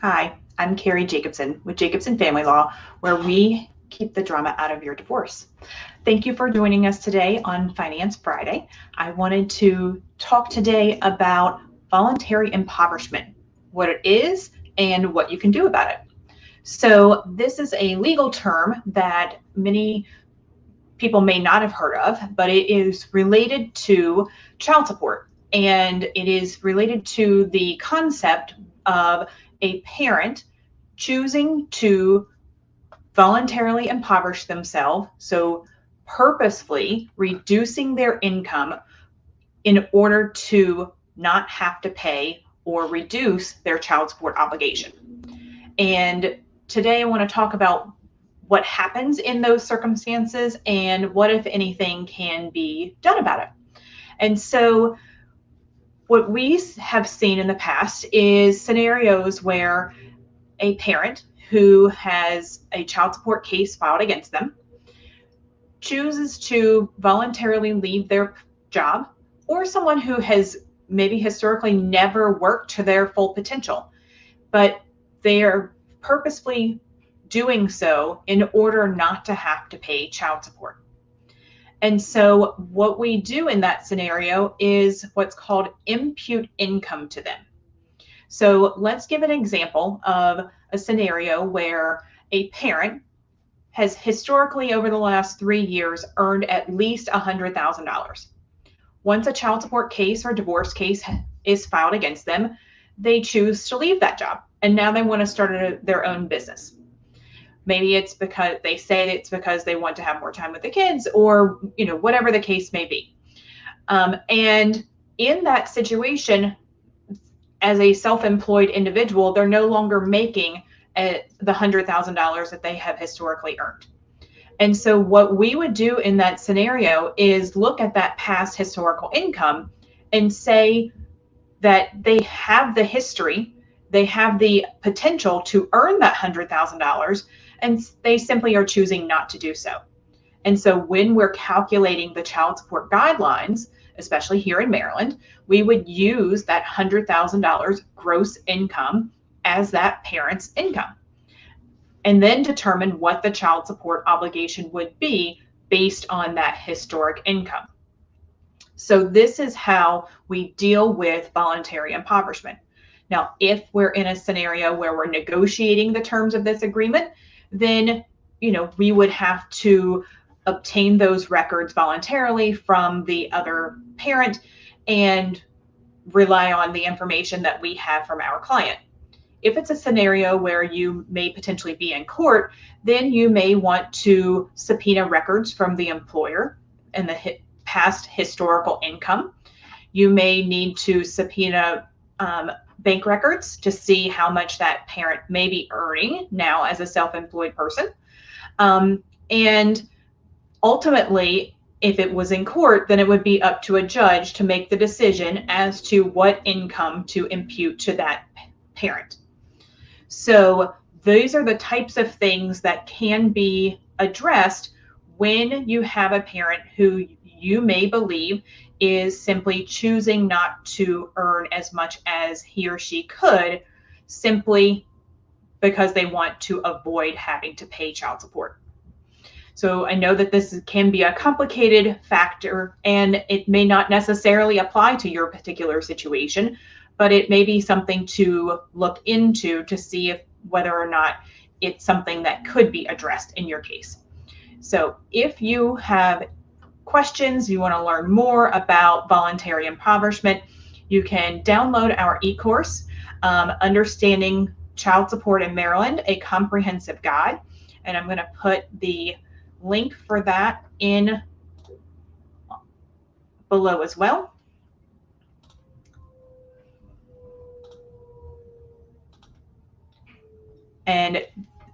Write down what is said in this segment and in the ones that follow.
Hi, I'm Carrie Jacobson with Jacobson Family Law, where we keep the drama out of your divorce. Thank you for joining us today on Finance Friday. I wanted to talk today about voluntary impoverishment, what it is and what you can do about it. So this is a legal term that many people may not have heard of, but it is related to child support, and it is related to the concept of a parent choosing to voluntarily impoverish themselves, so purposefully reducing their income in order to not have to pay or reduce their child support obligation. And today I want to talk about what happens in those circumstances and what, if anything, can be done about it. And so what we have seen in the past is scenarios where a parent who has a child support case filed against them chooses to voluntarily leave their job, or someone who has maybe historically never worked to their full potential, but they are purposefully doing so in order not to have to pay child support. And so what we do in that scenario is what's called impute income to them. So let's give an example of a scenario where a parent has historically over the last 3 years earned at least $100,000. Once a child support case or divorce case is filed against them, they choose to leave that job, and now they want to start their own business. Maybe it's because they say it's because they want to have more time with the kids, or whatever the case may be. And in that situation, as a self-employed individual, they're no longer making the $100,000 that they have historically earned. And so what we would do in that scenario is look at that past historical income and say that they have the history, they have the potential to earn that $100,000, and they simply are choosing not to do so. And so when we're calculating the child support guidelines, especially here in Maryland, we would use that $100,000 gross income as that parent's income, and then determine what the child support obligation would be based on that historic income. So this is how we deal with voluntary impoverishment. Now, if we're in a scenario where we're negotiating the terms of this agreement, then we would have to obtain those records voluntarily from the other parent and rely on the information that we have from our client. If it's a scenario where you may potentially be in court, then you may want to subpoena records from the employer and the past historical income. You may need to subpoena bank records to see how much that parent may be earning now as a self-employed person. And ultimately, if it was in court, then it would be up to a judge to make the decision as to what income to impute to that parent. So these are the types of things that can be addressed when you have a parent who you may believe is simply choosing not to earn as much as he or she could, simply because they want to avoid having to pay child support. So I know that this can be a complicated factor, and it may not necessarily apply to your particular situation, but it may be something to look into to see whether or not it's something that could be addressed in your case. So if you have questions, you want to learn more about voluntary impoverishment, you can download our e-course, Understanding Child Support in Maryland, a comprehensive guide. And I'm going to put the link for that in below as well. And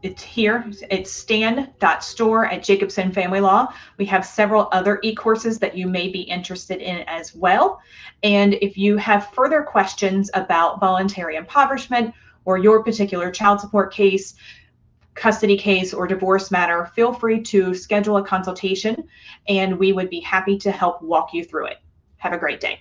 it's here, it's stan.store@Jacobson Family Law. We have several other e-courses that you may be interested in as well. And if you have further questions about voluntary impoverishment or your particular child support case, custody case, or divorce matter, feel free to schedule a consultation, and we would be happy to help walk you through it. Have a great day.